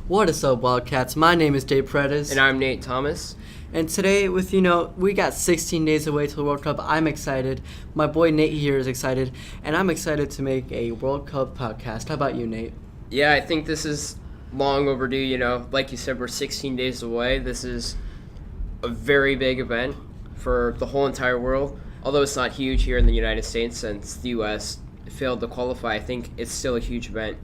What is up, Wildcats? My name is Dave Paredes. And I'm Nate Thomas. And today, we got 16 days away to the World Cup. I'm excited. My boy Nate here is excited. And I'm excited to make a World Cup podcast. How about you, Nate? Yeah, I think this is long overdue. Like you said, we're 16 days away. This is a very big event for the whole entire world. Although it's not huge here in the United States since the U.S. failed to qualify, I think it's still a huge event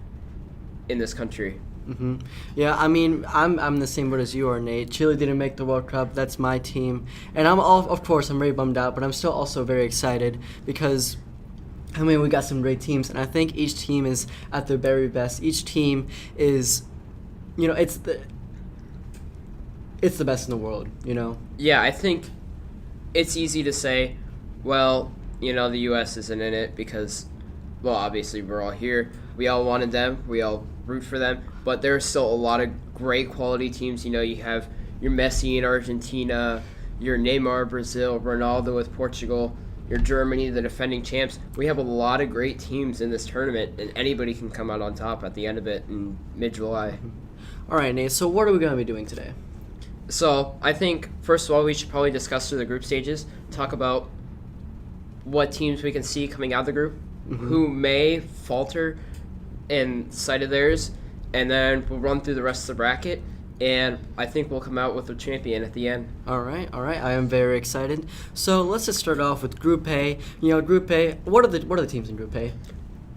in this country. Mm-hmm. Yeah, I mean, I'm the same boat as you are, Nate. Chile didn't make the World Cup. That's my team. And of course, I'm very bummed out, but I'm still also very excited because, we got some great teams, and I think each team is at their very best. Each team is, it's the best in the world, Yeah, I think it's easy to say, well, the U.S. isn't in it because, well, obviously we're all here. We all wanted them. We all root for them. But there are still a lot of great quality teams. You have your Messi in Argentina, your Neymar Brazil, Ronaldo with Portugal, your Germany, the defending champs. We have a lot of great teams in this tournament, and anybody can come out on top at the end of it in mid-July. All right, Nate, so what are we going to be doing today? So I think, first of all, we should probably discuss through the group stages, talk about what teams we can see coming out of the group, who may falter in sight of theirs, and then we'll run through the rest of the bracket, and I think we'll come out with a champion at the end. All right. I am very excited. So let's just start off with Group A. Group A. What are the teams in Group A?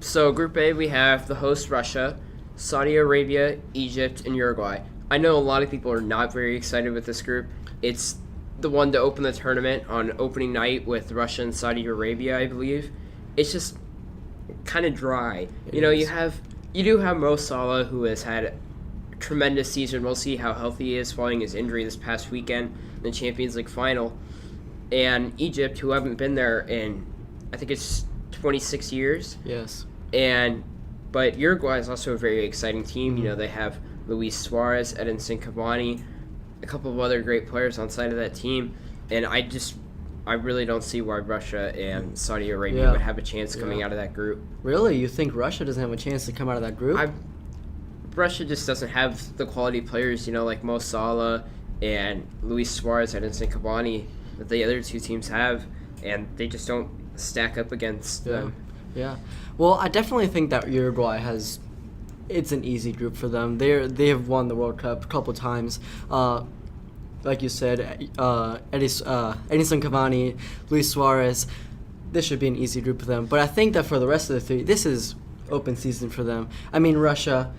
So Group A, we have the host Russia, Saudi Arabia, Egypt, and Uruguay. I know a lot of people are not very excited with this group. It's the one to open the tournament on opening night with Russia and Saudi Arabia, I believe. It's just kind of dry. You do have Mo Salah, who has had a tremendous season. We'll see how healthy he is following his injury this past weekend in the Champions League final. And Egypt, who haven't been there in, I think it's 26 years. Yes. But Uruguay is also a very exciting team. They have Luis Suarez, Edinson Cavani, a couple of other great players on side of that team. And I really don't see why Russia and Saudi Arabia would have a chance coming out of that group. Really? You think Russia doesn't have a chance to come out of that group? Russia just doesn't have the quality players, like Mo Salah and Luis Suarez, Edinson Cavani, that the other two teams have, and they just don't stack up against them. Yeah. Well, I definitely think that Uruguay it's an easy group for them. They have won the World Cup a couple times. Like you said, Edinson Cavani, Luis Suarez, this should be an easy group for them. But I think that for the rest of the three, this is open season for them. I mean, Russia,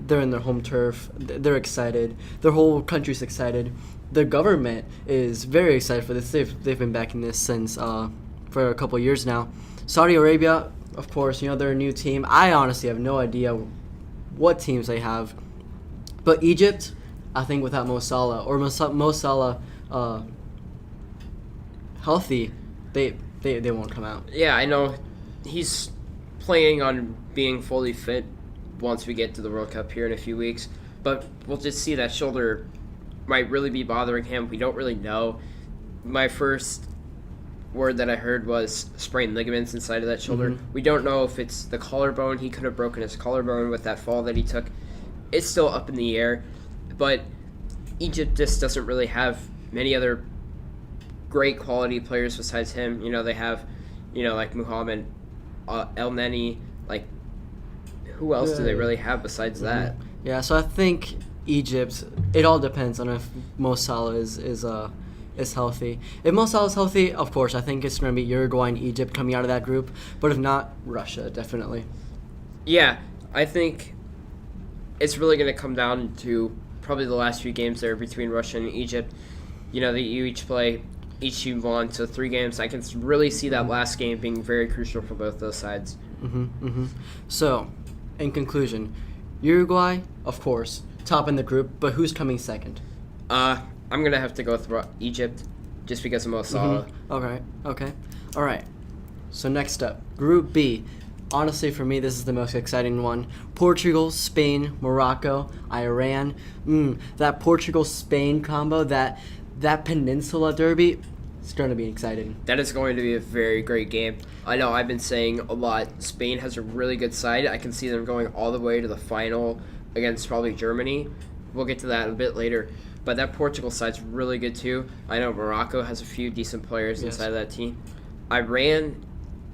they're in their home turf. They're excited. Their whole country's excited. Their government is very excited for this. They've been backing this since for a couple years now. Saudi Arabia, of course, they're a new team. I honestly have no idea what teams they have. But Egypt, I think without Mo Salah or Mo Salah healthy, they won't come out. Yeah, I know he's planning on being fully fit once we get to the World Cup here in a few weeks, but we'll just see. That shoulder might really be bothering him. We don't really know. My first word that I heard was sprained ligaments inside of that shoulder. We don't know if it's the collarbone. He could have broken his collarbone with that fall that he took. It's still up in the air. But Egypt just doesn't really have many other great quality players besides him. They have, like Mohamed El Neni. Like, who else do they really have besides that? Yeah, so I think Egypt, it all depends on if Mo Salah is healthy. If Mo Salah is healthy, of course, I think it's going to be Uruguay and Egypt coming out of that group. But if not, Russia, definitely. Yeah, I think it's really going to come down to probably the last few games there between Russia and Egypt. They each team won, so 3 games. I can really see that last game being very crucial for both those sides. So, in conclusion, Uruguay, of course, top in the group, but who's coming second? I'm going to have to go with Egypt just because of Mo Salah. Okay. All right. So next up, Group B. Honestly, for me, this is the most exciting one. Portugal, Spain, Morocco, Iran. That Portugal-Spain combo, that Peninsula Derby, it's going to be exciting. That is going to be a very great game. I know I've been saying a lot. Spain has a really good side. I can see them going all the way to the final against probably Germany. We'll get to that a bit later. But that Portugal side's really good too. I know Morocco has a few decent players inside of that team. Iran,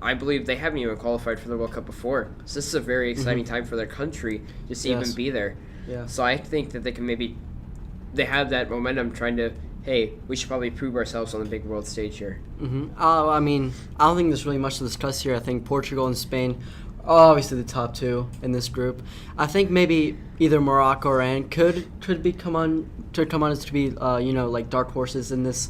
I believe they haven't even qualified for the World Cup before. So this is a very exciting time for their country just to even be there. Yeah. So I think that they have that momentum trying to, hey, we should probably prove ourselves on the big world stage here. I mean, I don't think there's really much to discuss here. I think Portugal and Spain are obviously the top two in this group. I think maybe either Morocco or Iran could come on as to be like dark horses in this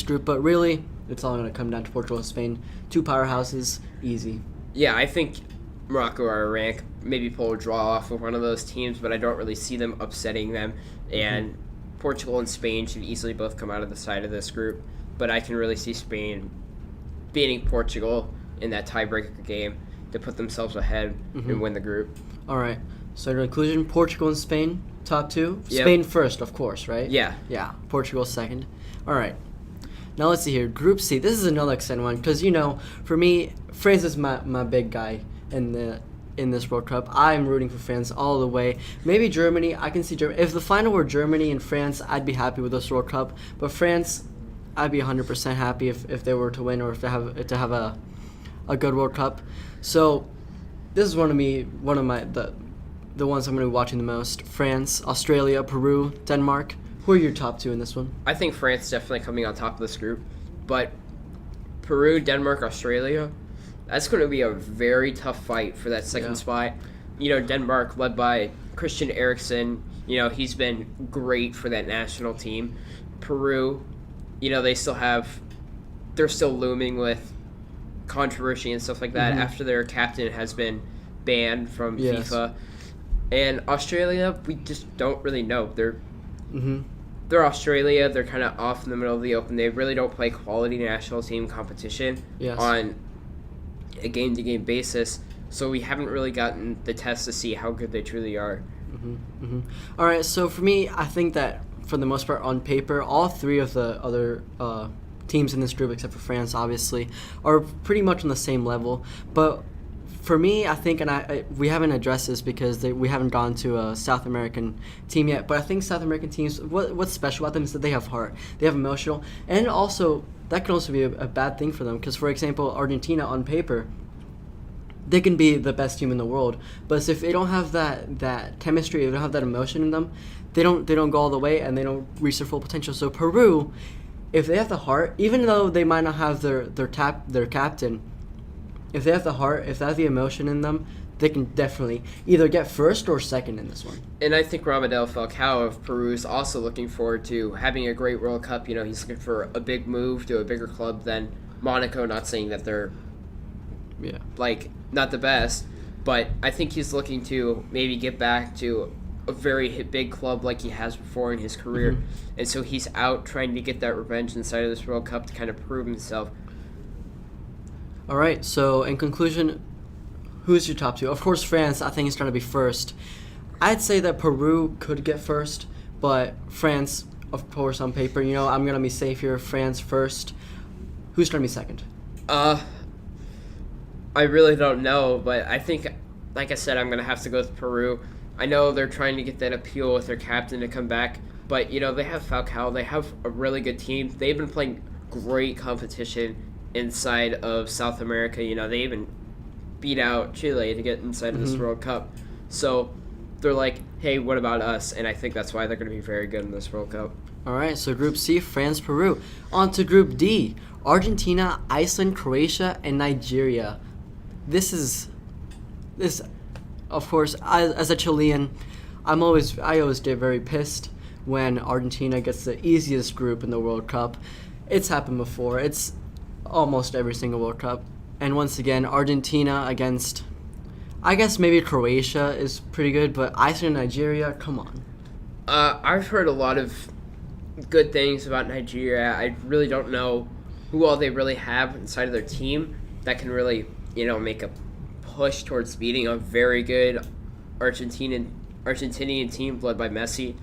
group, but really it's all going to come down to Portugal and Spain. Two powerhouses, easy. Yeah, I think Morocco or Iran maybe pull a draw off with one of those teams, but I don't really see them upsetting them. And Portugal and Spain should easily both come out of the side of this group, but I can really see Spain beating Portugal in that tiebreaker game to put themselves ahead and win the group. All right. So in conclusion, Portugal and Spain, top two. Yep. Spain first, of course, right? Yeah. Yeah. Portugal second. All right. Now let's see here. Group C. This is another exciting one because for me, France is my big guy in this World Cup. I'm rooting for France all the way. Maybe Germany. I can see Germany. If the final were Germany and France, I'd be happy with this World Cup. But France, I'd be 100% happy if they were to win or if they have a good World Cup. So this is one of the ones I'm going to be watching the most. France, Australia, Peru, Denmark. Who are your top two in this one? I think France definitely coming on top of this group, but Peru, Denmark, Australia, that's going to be a very tough fight for that second spot. Denmark led by Christian Eriksen, he's been great for that national team. Peru, they're still looming with controversy and stuff like that after their captain has been banned from FIFA. And Australia, we just don't really know. They're Australia. They're kind of off in the middle of the open. They really don't play quality national team competition on a game-to-game basis. So we haven't really gotten the test to see how good they truly are. All right, so for me, I think that for the most part, on paper, all three of the other teams in this group, except for France, obviously, are pretty much on the same level. But for me, I think, and we haven't addressed this because we haven't gone to a South American team yet, but I think South American teams, what's special about them is that they have heart, they have emotional, and also that can also be a bad thing for them because, for example, Argentina on paper, they can be the best team in the world, but if they don't have that chemistry, they don't have that emotion in them, they don't go all the way and they don't reach their full potential. So Peru, if they have the heart, even though they might not have their captain, if they have the heart, if they have the emotion in them, they can definitely either get first or second in this one. And I think Ramadel Falcao of Peru is also looking forward to having a great World Cup. He's looking for a big move to a bigger club than Monaco. Not saying that they're not the best, but I think he's looking to maybe get back to a very big club like he has before in his career. And so he's out trying to get that revenge inside of this World Cup to kind of prove himself. All right, so in conclusion, who's your top two? Of course, France, I think, is going to be first. I'd say that Peru could get first, but France, of course, on paper, I'm going to be safe here. France first. Who's going to be second? I really don't know, but I think, like I said, I'm going to have to go with Peru. I know they're trying to get that appeal with their captain to come back, but, they have Falcao. They have a really good team. They've been playing great competition inside of South America. They even beat out Chile to get inside of this World Cup. So they're like, hey, what about us? And I think that's why they're going to be very good in this World Cup. All right, so Group C, France, Peru. On to Group D, Argentina, Iceland, Croatia, and Nigeria. This, of course, as a Chilean, I always get very pissed when Argentina gets the easiest group in the World Cup. It's happened before. It's almost every single World Cup. And once again, Argentina against, I guess maybe Croatia is pretty good, but Iceland and Nigeria, come on. I've heard a lot of good things about Nigeria. I really don't know who all they really have inside of their team that can really, make a push towards beating a very good Argentinian team led by Messi.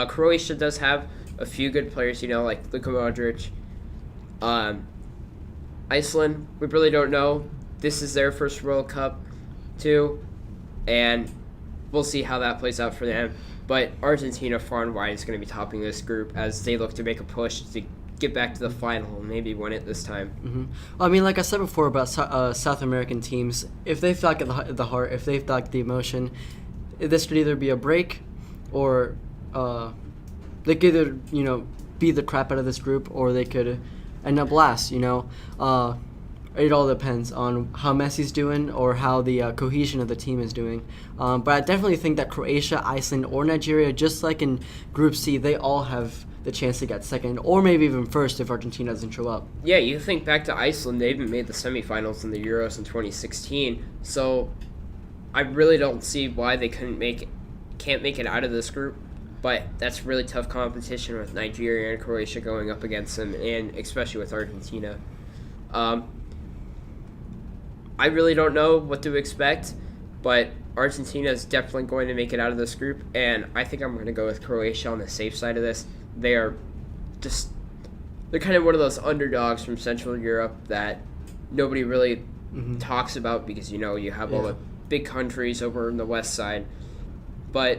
Croatia does have a few good players, like Luka Modric. Iceland, we really don't know. This is their first World Cup, too. And we'll see how that plays out for them. But Argentina far and wide is going to be topping this group as they look to make a push to get back to the final and maybe win it this time. Mm-hmm. Well, I mean, like I said before about South American teams, if they feel like the heart, if they feel like the emotion, this could either be a break or they could either, beat the crap out of this group or they could end up last, It all depends on how Messi's doing or how the cohesion of the team is doing. But I definitely think that Croatia, Iceland, or Nigeria, just like in Group C, they all have the chance to get second or maybe even first if Argentina doesn't show up. Yeah, you think back to Iceland, they even made the semifinals in the Euros in 2016. So I really don't see why they can't make it out of this group. But that's really tough competition with Nigeria and Croatia going up against them, and especially with Argentina. I really don't know what to expect, but Argentina is definitely going to make it out of this group, and I think I'm going to go with Croatia on the safe side of this. They're kind of one of those underdogs from Central Europe that nobody really talks about because, you have all the big countries over on the west side. But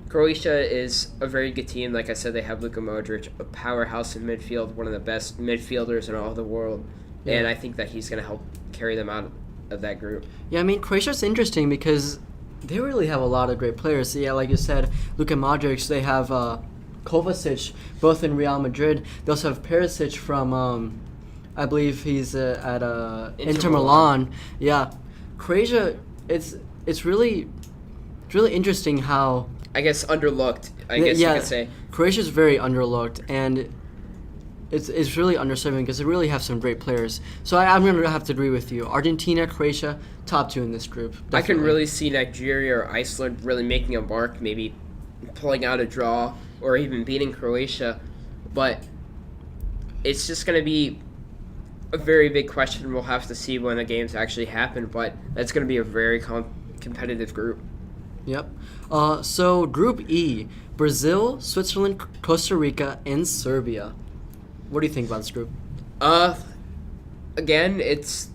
Croatia is a very good team. Like I said, they have Luka Modric, a powerhouse in midfield, one of the best midfielders in all of the world. Yeah. And I think that he's going to help carry them out of that group. Yeah, I mean, Croatia's interesting because they really have a lot of great players. Yeah, like you said, Luka Modric, they have Kovacic, both in Real Madrid. They also have Perisic from, I believe he's at Inter Milan. Yeah, Croatia, it's really interesting how... I guess underlooked, you could say. Croatia's very underlooked, and it's really underserving because they really have some great players. So I'm going to have to agree with you. Argentina, Croatia, top two in this group. Definitely. I can really see Nigeria or Iceland really making a mark, maybe pulling out a draw or even beating Croatia. But it's just going to be a very big question. We'll have to see when the games actually happen, but that's going to be a very competitive group. Yep. So Group E, Brazil, Switzerland, Costa Rica, and Serbia. What do you think about this group? Again, it's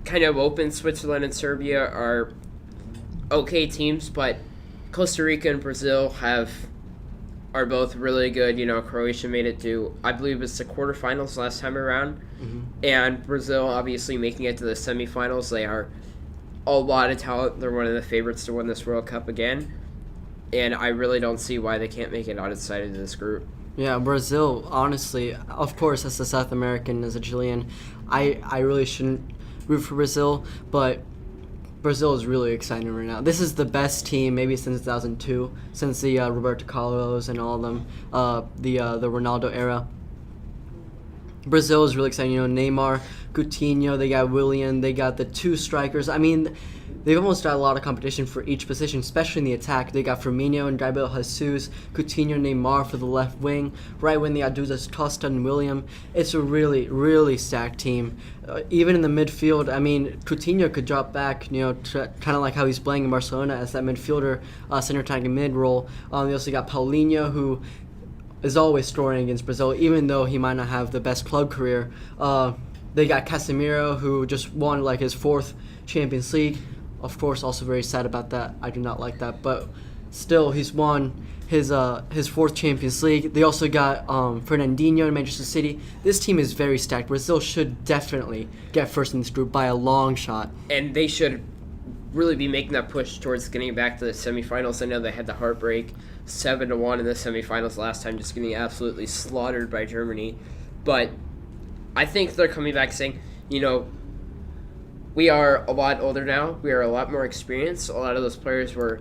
kind of open. Switzerland and Serbia are okay teams, but Costa Rica and Brazil are both really good. Croatia made it to, I believe it's the quarterfinals last time around, and Brazil obviously making it to the semifinals. They are a lot of talent. They're one of the favorites to win this World Cup again, and I really don't see why they can't make it outside of this group. Yeah, Brazil, honestly, of course, as a South American, as a Chilean, I really shouldn't root for Brazil, but Brazil is really exciting right now. This is the best team maybe since 2002, since the Roberto Carlos and all of them, the Ronaldo era. Brazil is really exciting. Neymar, Coutinho, they got Willian, they got the two strikers. I mean, they've almost got a lot of competition for each position, especially in the attack. They got Firmino and Gabriel Jesus, Coutinho, Neymar for the left wing. Right wing, they got Douglas Costa and William. It's a really, really stacked team. Even in the midfield, I mean, Coutinho could drop back, kind of like how he's playing in Barcelona as that midfielder, center attacking mid role. They also got Paulinho, who is always scoring against Brazil, even though he might not have the best club career. They got Casemiro, who just won his fourth Champions League. Of course, also very sad about that. I do not like that, but still, he's won his fourth Champions League. They also got Fernandinho in Manchester City. This team is very stacked. Brazil should definitely get first in this group by a long shot. And they should really be making that push towards getting back to the semifinals. I know they had the heartbreak 7-1 in the semifinals last time, just getting absolutely slaughtered by Germany. But I think they're coming back saying, we are a lot older now. We are a lot more experienced. A lot of those players were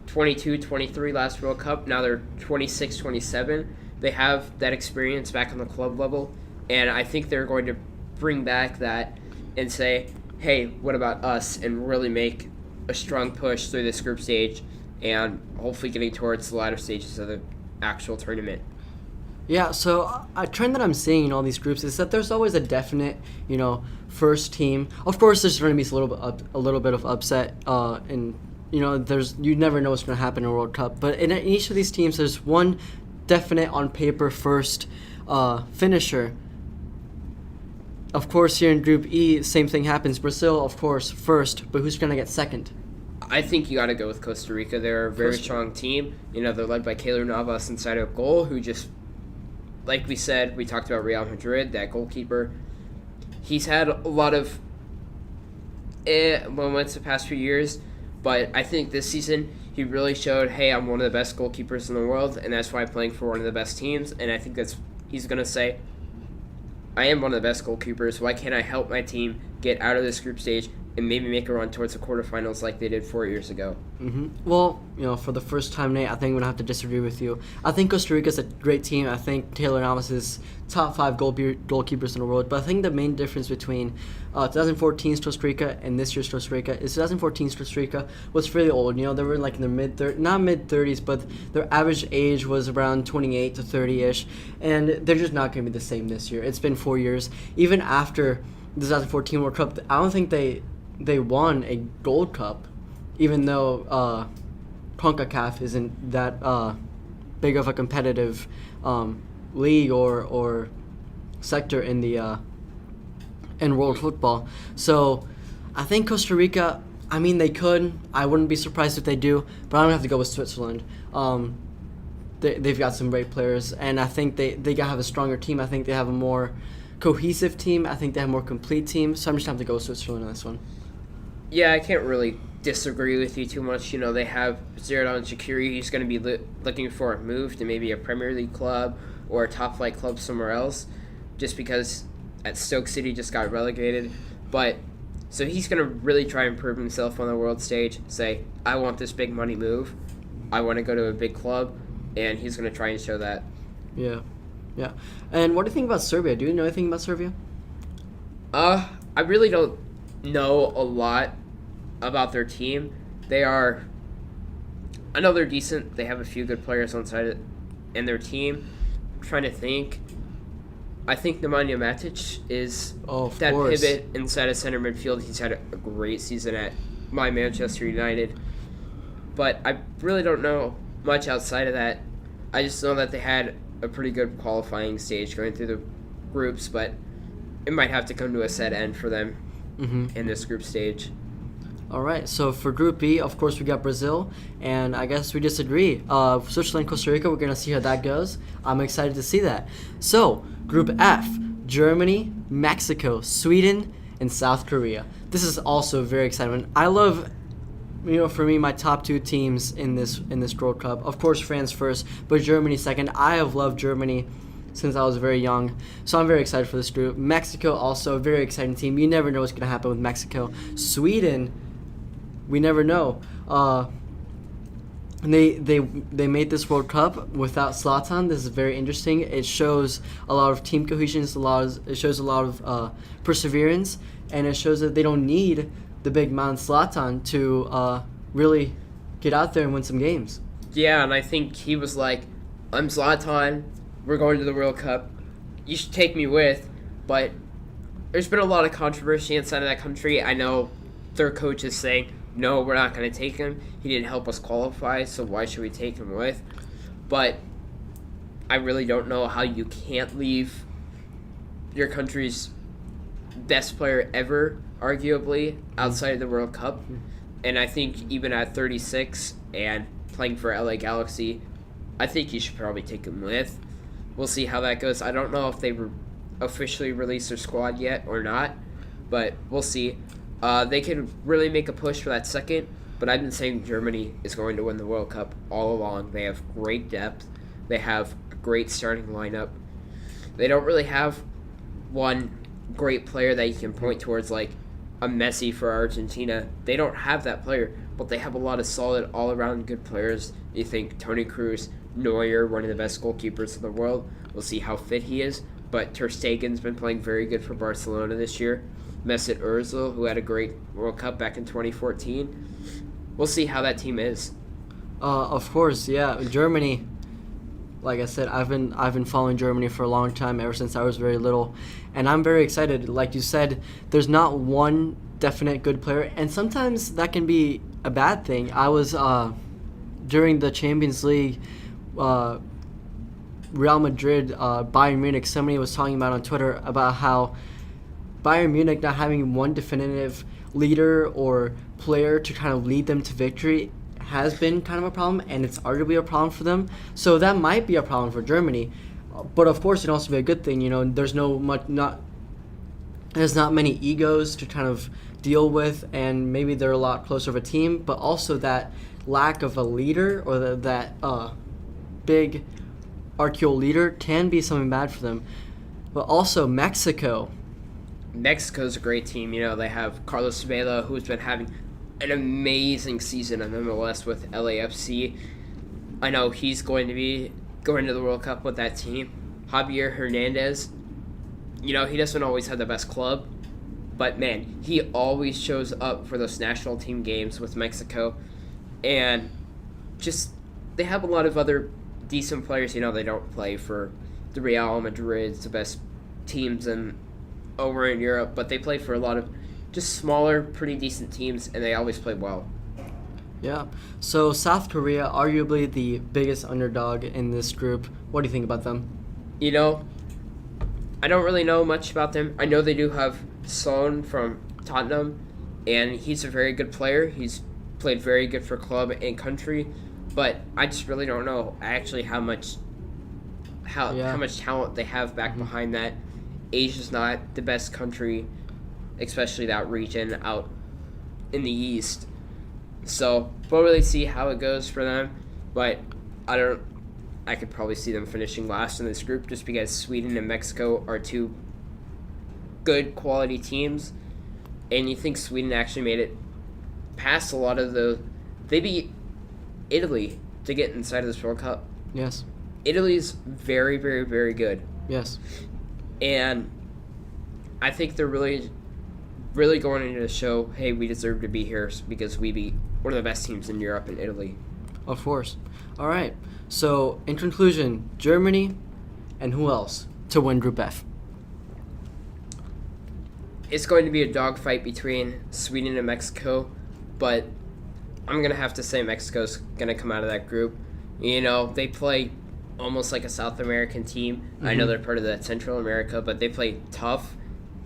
22, 23 last World Cup. Now they're 26, 27. They have that experience back on the club level. And I think they're going to bring back that and say, hey, what about us? And really make a strong push through this group stage and hopefully getting towards the latter stages of the actual tournament. Yeah, so a trend that I'm seeing in all these groups is that there's always a definite, first team. Of course, there's going to be a little bit of upset, and you never know what's going to happen in a World Cup. But in each of these teams, there's one definite on paper first finisher. Of course, here in Group E, same thing happens. Brazil, of course, first, but who's going to get second? I think you got to go with Costa Rica. They're a very strong team. They're led by Keylor Navas inside a goal, who just, like we said, we talked about Real Madrid, that goalkeeper. He's had a lot of moments the past few years, but I think this season he really showed, hey, I'm one of the best goalkeepers in the world, and that's why I'm playing for one of the best teams. And I think he's going to say, I am one of the best goalkeepers. Why can't I help my team get out of this group stage and maybe make a run towards the quarterfinals like they did 4 years ago? Well, for the first time, Nate, I think I'm going to have to disagree with you. I think Costa Rica's a great team. I think Keylor Navas is top 5 goalkeepers in the world. But I think the main difference between 2014's Costa Rica and this year's Costa Rica is 2014's Costa Rica was fairly old. They were like in their not mid-30s, but their average age was around 28 to 30-ish. And they're just not going to be the same this year. It's been 4 years. Even after the 2014 World Cup, I don't think they won a Gold Cup, even though CONCACAF isn't that big of a competitive league or sector in the in world football. So I think Costa Rica, they could. I wouldn't be surprised if they do, but I'm going to have to go with Switzerland. They've got some great players, and I think they have a stronger team. I think they have a more cohesive team. I think they have a more complete team, so I'm just going to have to go with Switzerland on this one. Yeah, I can't really disagree with you too much. They have Xherdan Shaqiri. He's going to be looking for a move to maybe a Premier League club or a top-flight club somewhere else, just because at Stoke City just got relegated. But so he's going to really try and prove himself on the world stage, say, I want this big money move. I want to go to a big club, and he's going to try and show that. Yeah. And what do you think about Serbia? Do you know anything about Serbia? I really don't know a lot about their team. I know they're decent. They have a few good players on side in their team. I'm trying to think. I think Nemanja Matic is that pivot inside of center midfield. He's had a great season at my Manchester United. But I really don't know much outside of that. I just know that they had a pretty good qualifying stage going through the groups, but it might have to come to a set end for them in this group stage. All right, so for Group B, of course, we got Brazil, and I guess we disagree. Switzerland, Costa Rica, we're going to see how that goes. I'm excited to see that. So, Group F, Germany, Mexico, Sweden, and South Korea. This is also very exciting. I love, for me, my top 2 teams in this World Cup. Of course, France first, but Germany second. I have loved Germany since I was very young, so I'm very excited for this group. Mexico, also a very exciting team. You never know what's going to happen with Mexico. Sweden, we never know. They made this World Cup without Zlatan. This is very interesting. It shows a lot of team cohesion. It shows a lot of perseverance, and it shows that they don't need the big man Zlatan to really get out there and win some games. Yeah, and I think he was like, I'm Zlatan. We're going to the World Cup. You should take me with. But there's been a lot of controversy inside of that country. I know their coach is saying, no, we're not going to take him. He didn't help us qualify, so why should we take him with? But I really don't know how you can't leave your country's best player ever, arguably, outside of the World Cup. And I think even at 36 and playing for LA Galaxy, I think you should probably take him with. We'll see how that goes. I don't know if they officially released their squad yet or not, but we'll see. They can really make a push for that second, but I've been saying Germany is going to win the World Cup all along. They have great depth. They have a great starting lineup. They don't really have one great player that you can point towards like a Messi for Argentina. They don't have that player, but they have a lot of solid all-around good players. You think Toni Kroos, Neuer, one of the best goalkeepers in the world. We'll see how fit he is, but Ter Stegen's been playing very good for Barcelona this year. Mesut Ozil, who had a great World Cup back in 2014. We'll see how that team is. Of course, yeah. Germany, like I said, I've been following Germany for a long time, ever since I was very little, and I'm very excited. Like you said, there's not one definite good player, and sometimes that can be a bad thing. I was during the Champions League, Real Madrid, Bayern Munich. Somebody was talking about on Twitter about how Bayern Munich not having one definitive leader or player to kind of lead them to victory has been kind of a problem, and it's arguably a problem for them. So that might be a problem for Germany. But of course, it can also be a good thing. There's not many egos to kind of deal with, and maybe they're a lot closer of a team. But also that lack of a leader, or that big archaeal leader, can be something bad for them. But also Mexico. Mexico's a great team. They have Carlos Vela, who's been having an amazing season in MLS with LAFC. I know he's going to be going to the World Cup with that team. Javier Hernandez, he doesn't always have the best club, but man, he always shows up for those national team games with Mexico. And just, they have a lot of other decent players. They don't play for the Real Madrids, the best teams over in Europe, but they play for a lot of just smaller, pretty decent teams, and they always play well. Yeah. So South Korea, arguably the biggest underdog in this group. What do you think about them? I don't really know much about them. I know they do have Son from Tottenham, and he's a very good player. He's played very good for club and country, but I just really don't know actually how much talent they have back behind that. Asia's not the best country, especially that region out in the east. So we'll really see how it goes for them, but I could probably see them finishing last in this group just because Sweden and Mexico are two good quality teams, and you think Sweden actually made it past a lot of they beat Italy to get inside of this World Cup. Yes. Italy's very, very, very good. Yes. And I think they're really, really going into the show, hey, we deserve to be here because we beat one of the best teams in Europe and Italy. Of course. All right. So, in conclusion, Germany and who else to win Group F? It's going to be a dogfight between Sweden and Mexico, but I'm going to have to say Mexico's going to come out of that group. They play almost like a South American team. Mm-hmm. I know they're part of the Central America, but they play tough,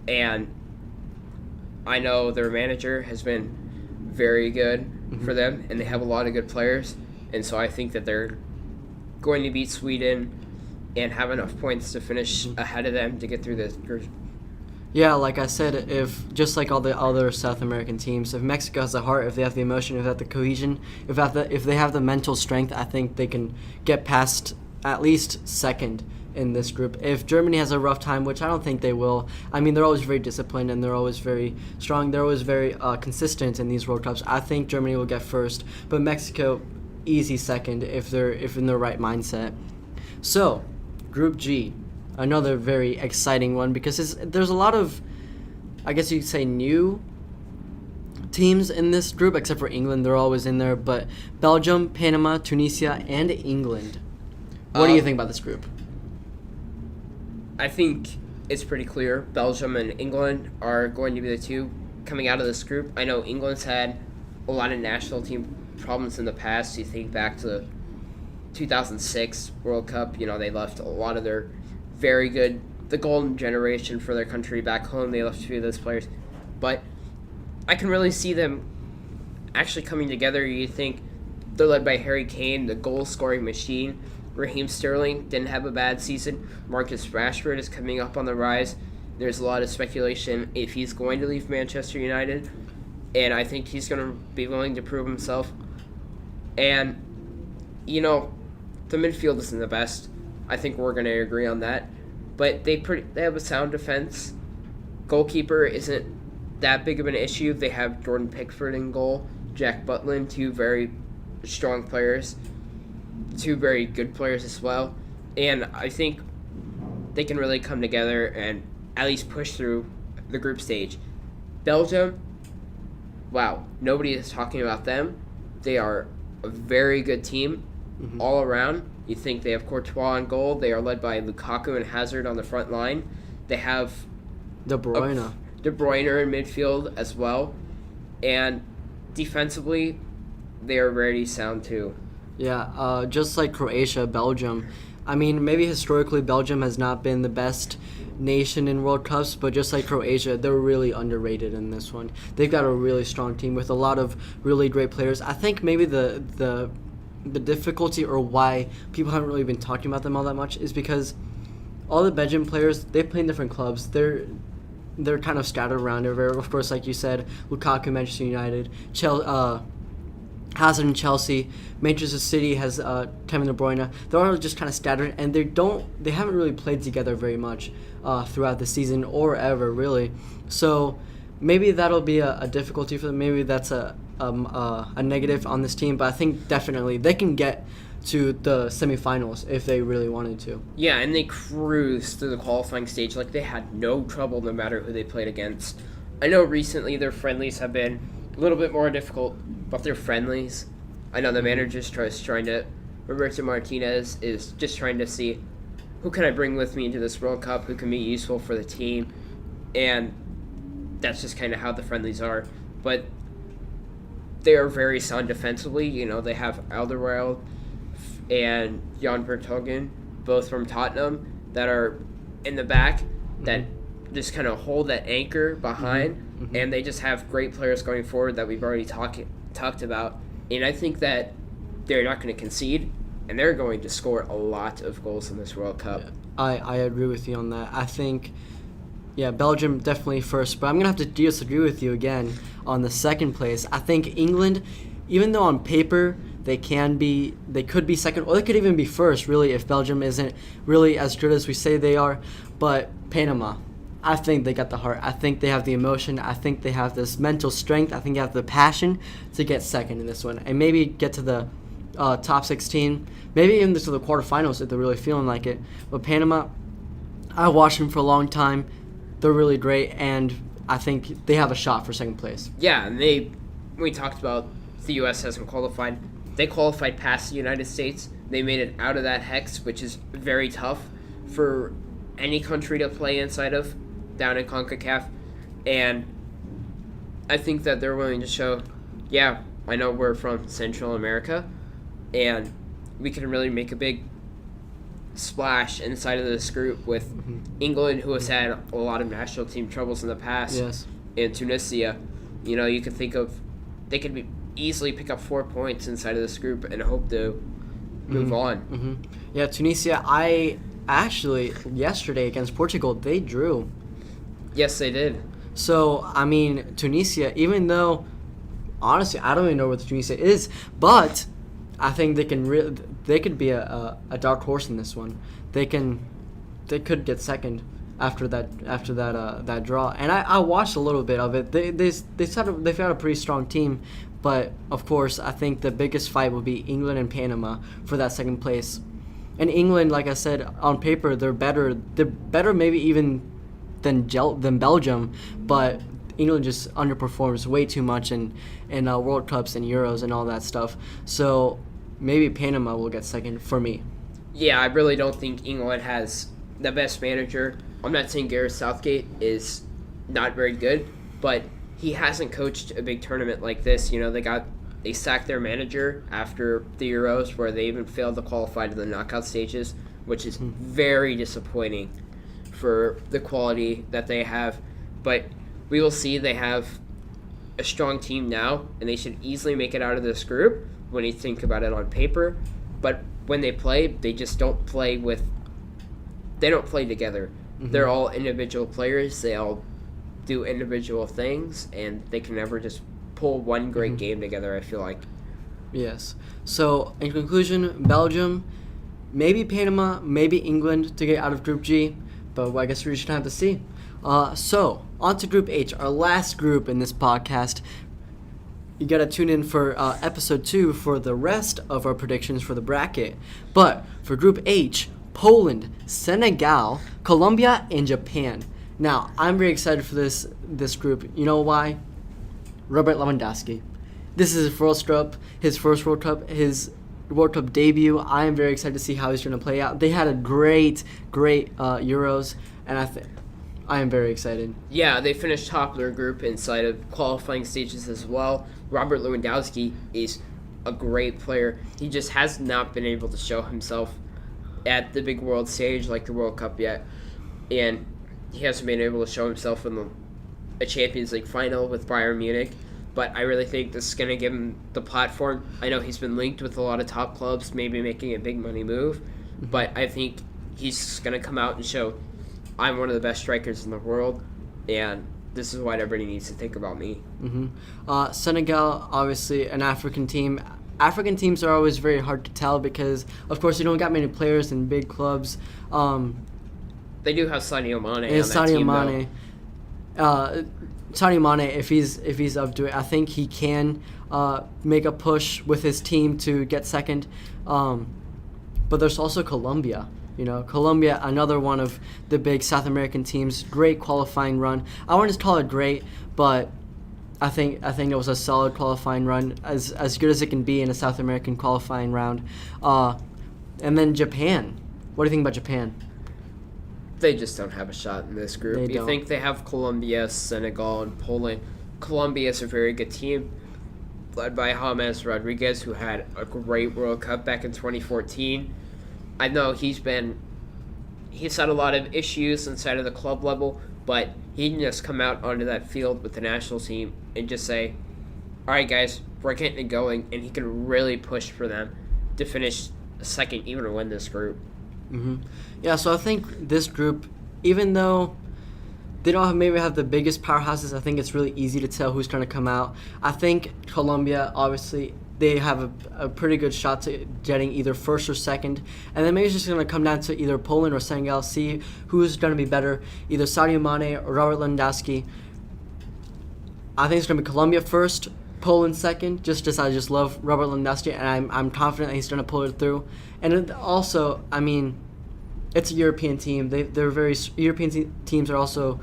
and I know their manager has been very good for them, and they have a lot of good players, and so I think that they're going to beat Sweden and have enough points to finish ahead of them to get through this group. Yeah, like I said, if just like all the other South American teams, if Mexico has the heart, if they have the emotion, if they have the cohesion, if they have the mental strength, I think they can get past at least second in this group. If Germany has a rough time, which I don't think they will, I mean, they're always very disciplined and they're always very strong. They're always very consistent in these World Cups. I think Germany will get first, but Mexico, easy second if in their right mindset. So, Group G, another very exciting one because there's a lot of, I guess you could say, new teams in this group, except for England. They're always in there, but Belgium, Panama, Tunisia, and England. What do you think about this group? I think it's pretty clear. Belgium and England are going to be the two coming out of this group. I know England's had a lot of national team problems in the past. You think back to the 2006 World Cup, they left a lot of their very good, the golden generation for their country back home. They left a few of those players. But I can really see them actually coming together. You think they're led by Harry Kane, the goal-scoring machine. Raheem Sterling didn't have a bad season. Marcus Rashford is coming up on the rise. There's a lot of speculation if he's going to leave Manchester United, and I think he's going to be willing to prove himself. And, the midfield isn't the best. I think we're going to agree on that. But they have a sound defense. Goalkeeper isn't that big of an issue. They have Jordan Pickford in goal, Jack Butland, two very strong players. Two very good players as well, and I think they can really come together and at least push through the group stage. Belgium, wow, nobody is talking about them. They are a very good team all around. You think they have Courtois in goal. They are led by Lukaku and Hazard on the front line. They have De Bruyne in midfield as well, and defensively, they are very sound too. Yeah, just like Croatia, Belgium. I mean, maybe historically Belgium has not been the best nation in World Cups, but just like Croatia, they're really underrated in this one. They've got a really strong team with a lot of really great players. I think maybe the difficulty or why people haven't really been talking about them all that much is because all the Belgian players, they play in different clubs. They're kind of scattered around everywhere. Of course, like you said, Lukaku, Manchester United, Hazard in Chelsea, Manchester City has Kevin De Bruyne. They're all just kind of scattered, and they haven't really played together very much throughout the season or ever really. So maybe that'll be a difficulty for them. Maybe that's a negative on this team, but I think definitely they can get to the semifinals if they really wanted to. Yeah, and they cruised through the qualifying stage like they had no trouble no matter who they played against. I know recently their friendlies have been a little bit more difficult, but they're friendlies. I know the manager's Roberto Martinez is just trying to see who can I bring with me into this World Cup, who can be useful for the team, and that's just kind of how the friendlies are. But they are very sound defensively. You know, they have Alderweireld and Jan Vertonghen, both from Tottenham, that are in the back that just kind of hold that anchor behind, and they just have great players going forward that we've already talked about. And I think that they're not going to concede, and they're going to score a lot of goals in this World Cup. Yeah, I agree with you on that. I think, yeah, Belgium definitely first, but I'm going to have to disagree with you again on the second place. I think England, even though on paper they could be second, or they could even be first, really, if Belgium isn't really as good as we say they are. But Panama, I think they got the heart. I think they have the emotion. I think they have this mental strength. I think they have the passion to get second in this one and maybe get to the top 16, maybe even to the quarterfinals if they're really feeling like it. But Panama, I watched them for a long time. They're really great, and I think they have a shot for second place. Yeah, and we talked about the U.S. hasn't qualified. They qualified past the United States. They made it out of that hex, which is very tough for any country to play inside of down in CONCACAF. And I think that they're willing to show, yeah, I know we're from Central America, and we can really make a big splash inside of this group with England, who has had a lot of national team troubles in the past, Yes. and Tunisia. You know, you could think of they could easily pick up 4 points inside of this group and hope to move on. Yeah, Tunisia, I actually, yesterday against Portugal, they drew. Yes, they did. So, I mean, Tunisia, even though, honestly, I don't even know what Tunisia is, but I think they could be a dark horse in this one. They could get second after that draw. And I watched a little bit of it. They've got a pretty strong team, but of course I think the biggest fight will be England and Panama for that second place. And England, like I said, on paper they're better. They're better maybe even than Belgium, but England just underperforms way too much in World Cups and Euros and all that stuff. So maybe Panama will get second for me. Yeah, I really don't think England has the best manager. I'm not saying Gareth Southgate is not very good, but he hasn't coached a big tournament like this. You know, they sacked their manager after the Euros, where they even failed to qualify to the knockout stages, which is very disappointing for the quality that they have. But we will see. They have a strong team now, and they should easily make it out of this group when you think about it on paper. But when they play, they just don't play together. They're all individual players. They all do individual things, and they can never just pull one great game together, I feel like. Yes. So, in conclusion, Belgium, maybe Panama, maybe England to get out of Group G, but I guess we should have to see. So, on to Group H, our last group in this podcast. You got to tune in for episode 2 for the rest of our predictions for the bracket. But for Group H, Poland, Senegal, Colombia, and Japan. Now, I'm very excited for this group. You know why? Robert Lewandowski. This is his first World Cup, his World Cup debut. I am very excited to see how he's going to play out. They had a great Euros, and I am very excited. Yeah, they finished top of their group inside of qualifying stages as well. Robert Lewandowski is a great player. He just has not been able to show himself at the big world stage like the World Cup yet. And he hasn't been able to show himself in a Champions League final with Bayern Munich. But I really think this is going to give him the platform. I know he's been linked with a lot of top clubs, maybe making a big money move. But I think he's going to come out and show, I'm one of the best strikers in the world, and this is what everybody needs to think about me. Senegal, obviously an African team. African teams are always very hard to tell because, of course, you don't got many players in big clubs. They do have Sadio Mane And on that team, Mane. Sadio Mane, if he's up to it, I think he can make a push with his team to get second. But there's also Colombia. Colombia, another one of the big South American teams. Great qualifying run. I wouldn't call it great, but I think it was a solid qualifying run, as good as it can be in a South American qualifying round. And then Japan. What do you think about Japan? They just don't have a shot in this group. You think they have Colombia, Senegal, and Poland. Colombia is a very good team, led by James Rodriguez, who had a great World Cup back in 2014. I know he's had a lot of issues inside of the club level, but he can just come out onto that field with the national team and just say, all right, guys, we're getting it going, and he can really push for them to finish second, even to win this group. Yeah, so I think this group, even though they don't maybe have the biggest powerhouses, I think it's really easy to tell who's going to come out. I think Colombia, obviously, they have a pretty good shot to getting either first or second. And then maybe it's just going to come down to either Poland or Senegal, see who's going to be better, either Sadio Mane or Robert Lewandowski. I think it's going to be Colombia first, Poland second, just as I just love Robert Lewandowski, and I'm confident that he's going to pull it through. And also, I mean, it's a European team. European teams are also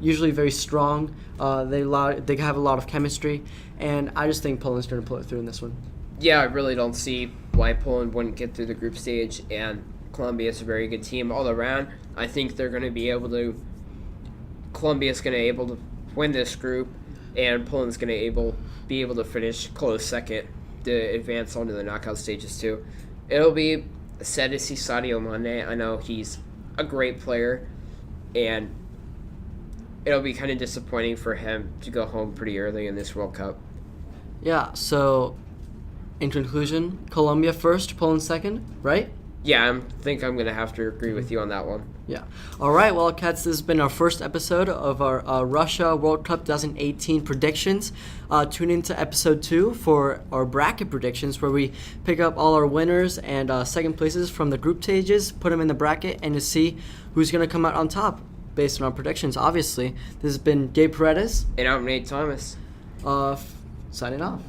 usually very strong. They have a lot of chemistry, and I just think Poland's going to pull it through in this one. Yeah, I really don't see why Poland wouldn't get through the group stage, and Colombia is a very good team all around. I think they're going to be able to. Colombia's going to be able to win this group, and Poland's going to be able to finish close second to advance onto the knockout stages too. It'll be sad to see Sadio Mane. I know he's a great player, and it'll be kind of disappointing for him to go home pretty early in this World Cup. Yeah, so in conclusion, Colombia first, Poland second, right? Yeah, I think I'm going to have to agree with you on that one. Yeah. All right, well, cats, this has been our first episode of our Russia World Cup 2018 predictions. Tune into episode 2 for our bracket predictions, where we pick up all our winners and second places from the group stages, put them in the bracket, and to see who's going to come out on top based on our predictions, obviously. This has been Gabe Paredes. And I'm Nate Thomas. Signing off.